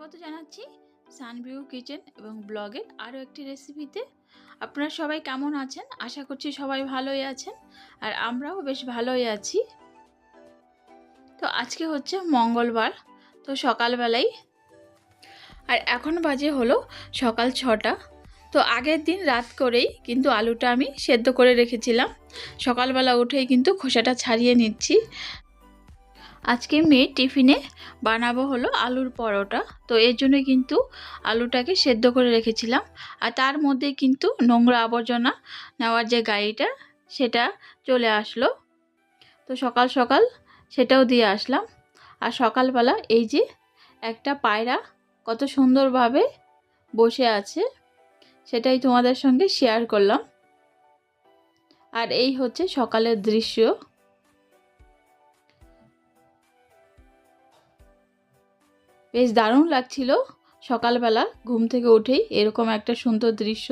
স্বাগত জানাচ্ছি Sunview kitchen এবং ব্লগের আরও একটি রেসিপিতে। আপনারা সবাই কেমন আছেন? আশা করছি সবাই ভালোই আছেন, আর আমরাও বেশ ভালোই আছি। তো আজকে হচ্ছে মঙ্গলবার, তো সকালবেলাই, আর এখন বাজে হলো সকাল 6টা। তো আগের দিন রাত করেই কিন্তু আলুটা আমি সেদ্ধ করে রেখেছিলাম। সকালবেলা উঠেই কিন্তু খোসাটা ছাড়িয়ে নিচ্ছি। আজকে মেয়ের টিফিনে বানাবো হলো আলুর পরোটা। তো এর জন্য কিন্তু আলুটাকে সেদ্ধ করে রেখেছিলাম, আর তার মধ্যে কিন্তু নোংরা আবর্জনা নেওয়ার যে গাড়িটা সেটা চলে আসলো। তো সকাল সকাল সেটাও দিয়ে আসলাম। আর সকালবেলা এই যে একটা পায়রা কত সুন্দরভাবে বসে আছে, সেটাই তোমাদের সঙ্গে শেয়ার করলাম। আর এই হচ্ছে সকালের দৃশ্য। বেশ দারুণ লাগছিল সকালবেলা ঘুম থেকে উঠেই এরকম একটা সুন্দর দৃশ্য।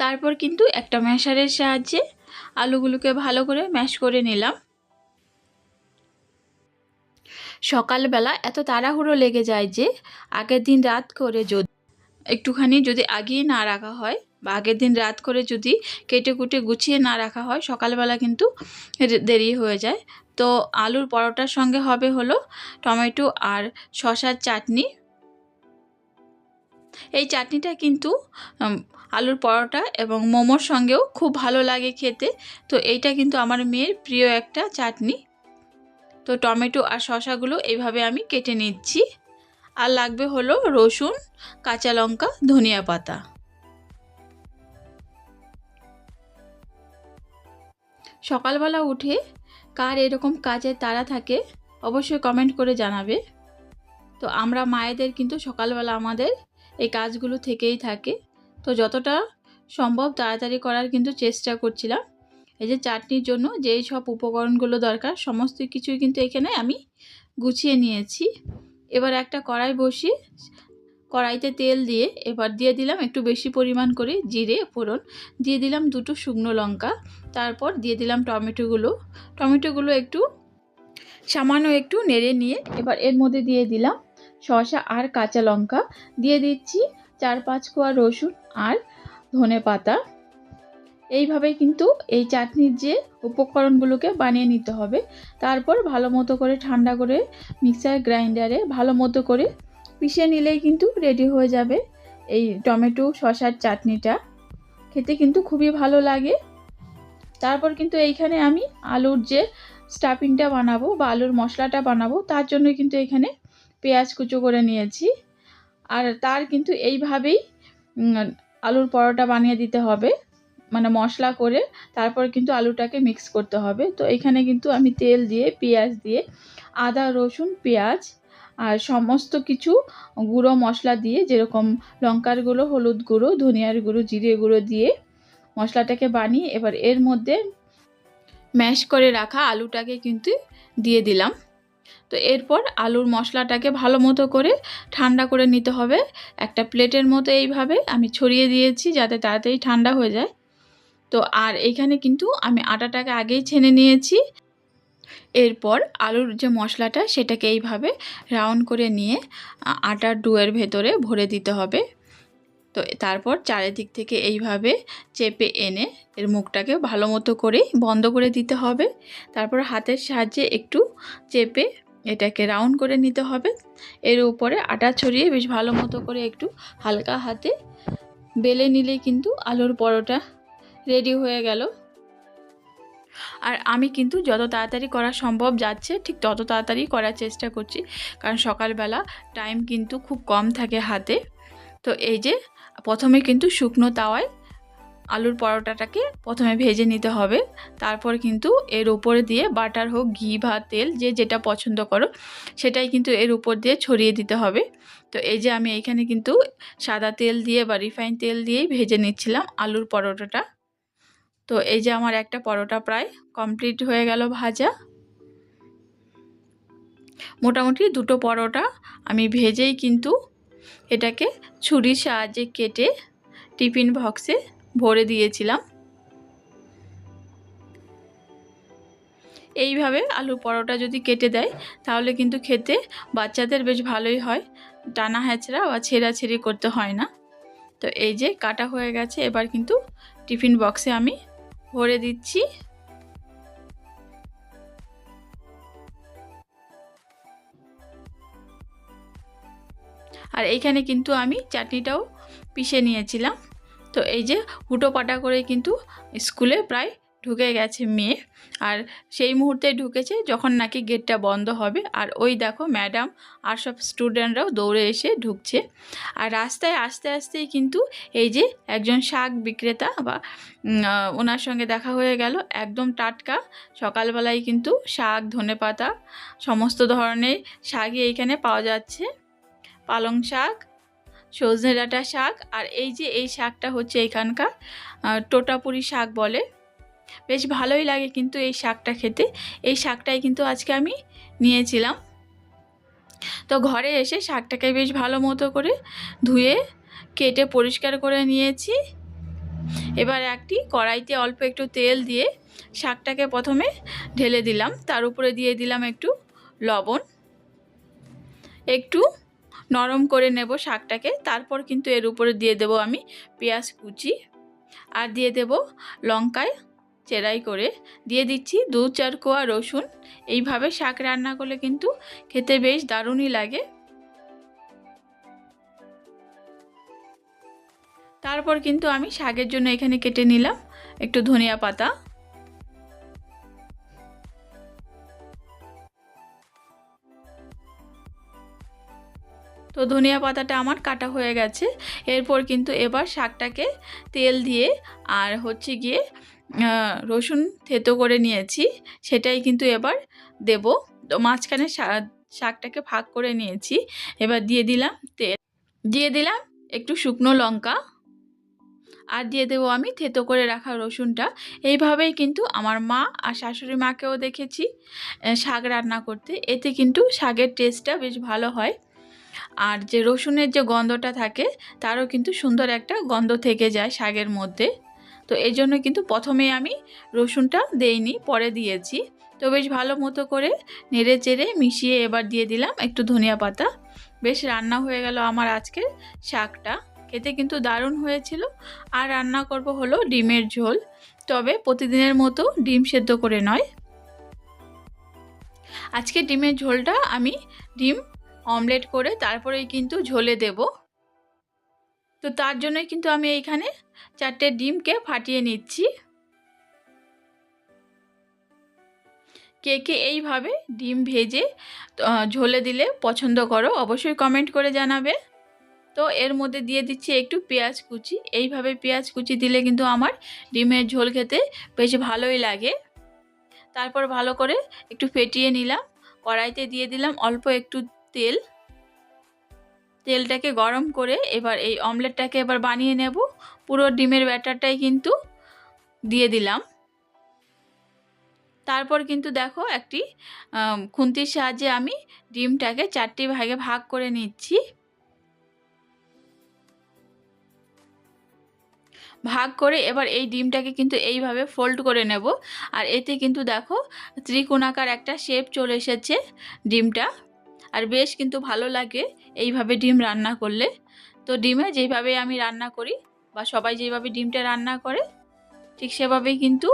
তারপর কিন্তু একটা ম্যাশারের সাহায্যে আলুগুলোকে ভালো করে ম্যাশ করে নিলাম। সকালবেলা এত তাড়াহুড়ো লেগে যায় যে আগের দিন রাত করে একটুখানি যদি আগিয়ে না রাখা হয়, বা আগের দিন রাত করে যদি কেটে কুটে গুছিয়ে না রাখা হয়, সকালবেলা কিন্তু দেরি হয়ে যায়। তো আলুর পরোটার সঙ্গে হবে হলো টমেটো আর শসার চাটনি। এই চাটনিটা কিন্তু আলুর পরোটা এবং মোমোর সঙ্গেও খুব ভালো লাগে খেতে। তো এইটা কিন্তু আমার মেয়ের প্রিয় একটা চাটনি। তো টমেটো আর শসাগুলো এইভাবে আমি কেটে নিচ্ছি। আর লাগবে হলো রসুন, কাঁচা লঙ্কা, ধনিয়া পাতা। সকালবেলা উঠে কার এরকম কাজের তাড়া থাকে অবশ্যই কমেন্ট করে জানাবে। তো আমরা মায়েদের কিন্তু সকালবেলা আমাদের এই কাজগুলো থেকেই থাকে। তো যতটা সম্ভব তাড়াতাড়ি করার কিন্তু চেষ্টা করছিলাম। এই যে চাটনির জন্য যেই সব উপকরণগুলো দরকার সমস্ত কিছুই কিন্তু এখানে আমি গুছিয়ে নিয়েছি। এবার একটা কড়াই বসিয়ে কড়াইতে তেল দিয়ে এবার দিয়ে দিলাম একটু বেশি পরিমাণ করে জিরে ফোড়ন, দিয়ে দিলাম 2টো শুকনো লঙ্কা, তারপর দিয়ে দিলাম টমেটোগুলো একটু সামান্য একটু নেড়ে নিয়ে এবার এর মধ্যে দিয়ে দিলাম শসা আর কাঁচা লঙ্কা, দিয়ে দিচ্ছি 4-5 কোয়া রসুন আর ধনে পাতা। এইভাবে কিন্তু এই চাটনির যে উপকরণগুলোকে বানিয়ে নিতে হবে। তারপর ভালো মতো করে ঠান্ডা করে মিক্সার গ্রাইন্ডারে ভালো মতো করে পিষে নিলেই কিন্তু রেডি হয়ে যাবে এই টমেটো শসার চাটনিটা। খেতে কিন্তু খুবই ভালো লাগে। তারপর কিন্তু এইখানে আমি আলুর যে স্টাফিংটা বানাবো বা আলুর মশলাটা বানাবো তার জন্য কিন্তু এখানে পেঁয়াজ কুচো করে নিয়েছি। আর তার কিন্তু এইভাবেই আলুর পরোটা বানিয়ে দিতে হবে, মানে মশলা করে তারপর কিন্তু আলুটাকে মিক্স করতে হবে। তো এখানে কিন্তু আমি তেল দিয়ে পেঁয়াজ দিয়ে আদা রসুন পেঁয়াজ আর সমস্ত কিছু গুঁড়ো মশলা দিয়ে, যেরকম লঙ্কার গুঁড়ো, হলুদ গুঁড়ো, ধনিয়ার গুঁড়ো, জিরে গুঁড়ো দিয়ে মশলাটাকে বানিয়ে এবার এর মধ্যে ম্যাশ করে রাখা আলুটাকে কিন্তু দিয়ে দিলাম। তো এরপর আলুর মশলাটাকে ভালো মতো করে ঠান্ডা করে নিতে হবে। একটা প্লেটের মতো এইভাবে আমি ছড়িয়ে দিয়েছি যাতে তাড়াতাড়ি ঠান্ডা হয়ে যায়। তো আর এইখানে কিন্তু আমি আটাটাকে আগেই ছেনে নিয়েছি। এরপর আলুর যে মশলাটা সেটাকে এইভাবে রাউন্ড করে নিয়ে আটার ডোয়ের ভেতরে ভরে দিতে হবে। তো তারপর চারিদিক থেকে এইভাবে চেপে এনে এর মুখটাকে ভালো মতো করে বন্ধ করে দিতে হবে। তারপর হাতের সাহায্যে একটু চেপে এটাকে রাউন্ড করে নিতে হবে। এর উপরে আটা ছড়িয়ে বেশ ভালো মতো করে একটু হালকা হাতে বেলে নিলেই কিন্তু আলুর পরোটা রেডি হয়ে গেল। আর আমি কিন্তু যত তাড়াতাড়ি করা সম্ভব যাচ্ছে ঠিক তত তাড়াতাড়ি করার চেষ্টা করছি, কারণ সকালবেলা টাইম কিন্তু খুব কম থাকে হাতে। তো এই যে প্রথমে কিন্তু শুকনো তাওয়ায় আলুর পরোটাটাকে প্রথমে ভেজে নিতে হবে। তারপর কিন্তু এর উপরে দিয়ে বাটার হোক ঘি বা তেল যে যেটা পছন্দ করো সেটাই কিন্তু এর উপর দিয়ে ছড়িয়ে দিতে হবে। তো এই যে আমি এখানে কিন্তু সাদা তেল দিয়ে বা রিফাইন তেল দিয়েই ভেজে নিচ্ছিলাম আলুর পরোটাটা। তো এই যে আমার একটা পরোটা প্রায় কমপ্লিট হয়ে গেল ভাজা। মোটামুটি 2টো পরোটা আমি ভেজেই কিন্তু এটাকে ছুরির সাহায্যে কেটে টিফিন বক্সে ভরে দিয়েছিলাম। এইভাবে আলু পরোটা যদি কেটে দেয় তাহলে কিন্তু খেতে বাচ্চাদের বেশ ভালোই হয়। টানা হেঁচড়া বা ছেঁড়াছেড়ি করতে হয় না। তো এই যে কাটা হয়ে গেছে, এবার কিন্তু টিফিন বক্সে আমি ভরে দিচ্ছি। আর এইখানে কিন্তু আমি চাটনিটাও পিষে নিয়েছিলাম। তো এই যে হুটো পাটা করে কিন্তু স্কুলে প্রায় ঢুকে গেছে মেয়ে, আর সেই মুহূর্তে ঢুকেছে যখন নাকি গেটটা বন্ধ হবে। আর ওই দেখো ম্যাডাম আর সব স্টুডেন্টরাও দৌড়ে এসে ঢুকছে। আর রাস্তায় আস্তে আস্তেই কিন্তু এই যে একজন শাক বিক্রেতা বা ওনার সঙ্গে দেখা হয়ে গেল। একদম টাটকা সকালবেলায় কিন্তু শাক, ধনেপাতা, সমস্ত ধরনের শাকই এইখানে পাওয়া যাচ্ছে। পালং শাক, সজনে ডাঁটা শাক, আর এই যে এই শাকটা হচ্ছে এখানকার টোটাপুরি শাক বলে। বেশ ভালোই লাগে কিন্তু এই শাকটা খেতে। এই শাকটাই কিন্তু আজকে আমি নিয়েছিলাম। তো ঘরে এসে শাকটাকে বেশ ভালো মতো করে ধুয়ে কেটে পরিষ্কার করে নিয়েছি। এবার একটি কড়াইতে অল্প একটু তেল দিয়ে শাকটাকে প্রথমে ঢেলে দিলাম। তার উপরে দিয়ে দিলাম একটু লবণ, একটু নরম করে নেব শাকটাকে। তারপর কিন্তু এর উপরে দিয়ে দেব আমি পেঁয়াজ কুচি, আর দিয়ে দেব লঙ্কায় চেরাই করে, দিয়ে দিচ্ছি 2-4 কোয়া রসুন। এইভাবে শাক রান্না করলে কিন্তু খেতে বেশ দারুণই লাগে। তারপর কিন্তু আমি শাকের জন্য এখানে কেটে নিলাম একটু ধনিয়া পাতা। তো ধনিয়া পাতাটা আমার কাটা হয়ে গেছে। এরপর কিন্তু এবার শাকটাকে তেল দিয়ে আর হচ্ছে গিয়ে রসুন থেতো করে নিয়েছি, সেটাই কিন্তু এবার দেব। তো মাঝখানে শাকটাকে ভাগ করে নিয়েছি। এবার দিয়ে দিলাম তেল, দিয়ে দিলাম একটু শুকনো লঙ্কা, আর দিয়ে দেবো আমি থেতো করে রাখা রসুনটা। এইভাবেই কিন্তু আমার মা আর শাশুড়ি মাকেও দেখেছি শাক রান্না করতে। এতে কিন্তু শাকের টেস্টটা বেশ ভালো হয়। আর যে রসুনের যে গন্ধটা থাকে তারও কিন্তু সুন্দর একটা গন্ধ থেকে যায় শাকের মধ্যে। তো এই জন্য কিন্তু প্রথমে আমি রসুনটা দেইনি, পরে দিয়েছি। তো বেশ ভালো মতো করে নেড়ে চেড়ে মিশিয়ে এবার দিয়ে দিলাম একটু ধনিয়া পাতা। বেশ রান্না হয়ে গেল আমার আজকের শাকটা। খেতে কিন্তু দারুণ হয়েছিল। আর রান্না করব হলো ডিমের ঝোল, তবে প্রতিদিনের মতো ডিম সেদ্ধ করে নয়। আজকে ডিমের ঝোলটা আমি ডিম অমলেট করে তারপরেই কিন্তু ঝোলে দেব। তো তার জন্যই কিন্তু আমি এইখানে 4টে ডিমকে ফাটিয়ে নিচ্ছি। কে কে এইভাবে ডিম ভেজে ঝোলে দিলে পছন্দ করো অবশ্যই কমেন্ট করে জানাবে। তো এর মধ্যে দিয়ে দিচ্ছি একটু পেঁয়াজ কুচি। এইভাবে পেঁয়াজ কুচি দিলে কিন্তু আমার ডিমের ঝোল খেতে বেশ ভালোই লাগে। তারপর ভালো করে একটু ফেটিয়ে নিলাম। কড়াইতে দিয়ে দিলাম অল্প একটু তেল। তেলটাকে গরম করে এবার এই অমলেটটাকে এবার বানিয়ে নেব। পুরো ডিমের ব্যাটারটাই কিন্তু দিয়ে দিলাম। তারপর কিন্তু দেখো একটি খুন্তির সাহায্যে আমি ডিমটাকে 4টি ভাগে ভাগ করে নিচ্ছি। ভাগ করে এবার এই ডিমটাকে কিন্তু এইভাবে ফোল্ড করে নেব। আর এতে কিন্তু দেখো ত্রিকোণাকার একটা শেপ চলে এসেছে ডিমটা। আর বেশ কিন্তু ভালো লাগে এইভাবে ডিম রান্না করলে। তো ডিমে যেইভাবে আমি রান্না করি বা সবাই যেইভাবে ডিমটা রান্না করে ঠিক সেভাবেই কিন্তু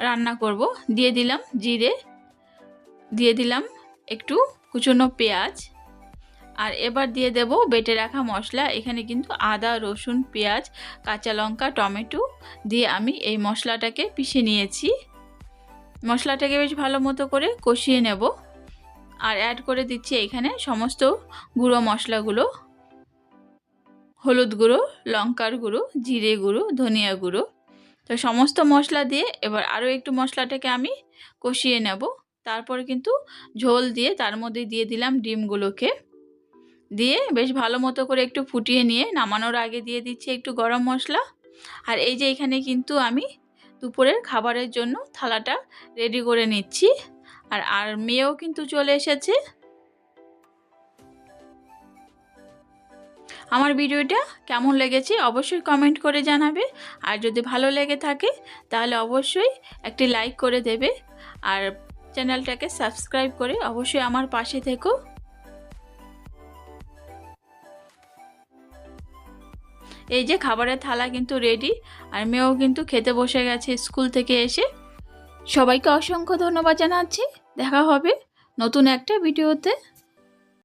রান্না করব। দিয়ে দিলাম জিরে, দিয়ে দিলাম একটু কুচনো পেঁয়াজ, আর এবার দিয়ে দেব বেটে রাখা মশলা। এখানে কিন্তু আদা, রসুন, পেঁয়াজ, কাঁচা লঙ্কা, টমেটো দিয়ে আমি এই মশলাটাকে পিষে নিয়েছি। মশলাটাকে বেশ ভালো মতো করে কষিয়ে নেব। আর অ্যাড করে দিচ্ছি এখানে সমস্ত গুঁড়ো মশলাগুলো, হলুদ গুঁড়ো, লঙ্কার গুঁড়ো, জিরে গুঁড়ো, ধনিয়া গুঁড়ো। তো সমস্ত মশলা দিয়ে এবার আরও একটু মশলাটাকে আমি কষিয়ে নেব। তারপর কিন্তু ঝোল দিয়ে তার মধ্যে দিয়ে দিলাম ডিমগুলোকে, দিয়ে বেশ ভালো মতো করে একটু ফুটিয়ে নিয়ে নামানোর আগে দিয়ে দিচ্ছি একটু গরম মশলা। আর এই যে এখানে কিন্তু আমি দুপুরের খাবারের জন্য থালাটা রেডি করে নিচ্ছি। আর মেয়েও কিন্তু চলে এসেছে। আমার ভিডিওটা কেমন লেগেছে অবশ্যই কমেন্ট করে জানাবে। আর যদি ভালো লেগে থাকে তাহলে অবশ্যই একটি লাইক করে দেবে। আর চ্যানেলটাকে সাবস্ক্রাইব করে অবশ্যই আমার পাশে থেকো। এই যে খাবারের থালা কিন্তু রেডি, আর মেয়েও কিন্তু খেতে বসে গেছে স্কুল থেকে এসে। সবাইকে অসংখ্য ধন্যবাদ জানাচ্ছি। দেখা হবে নতুন একটা ভিডিওতে।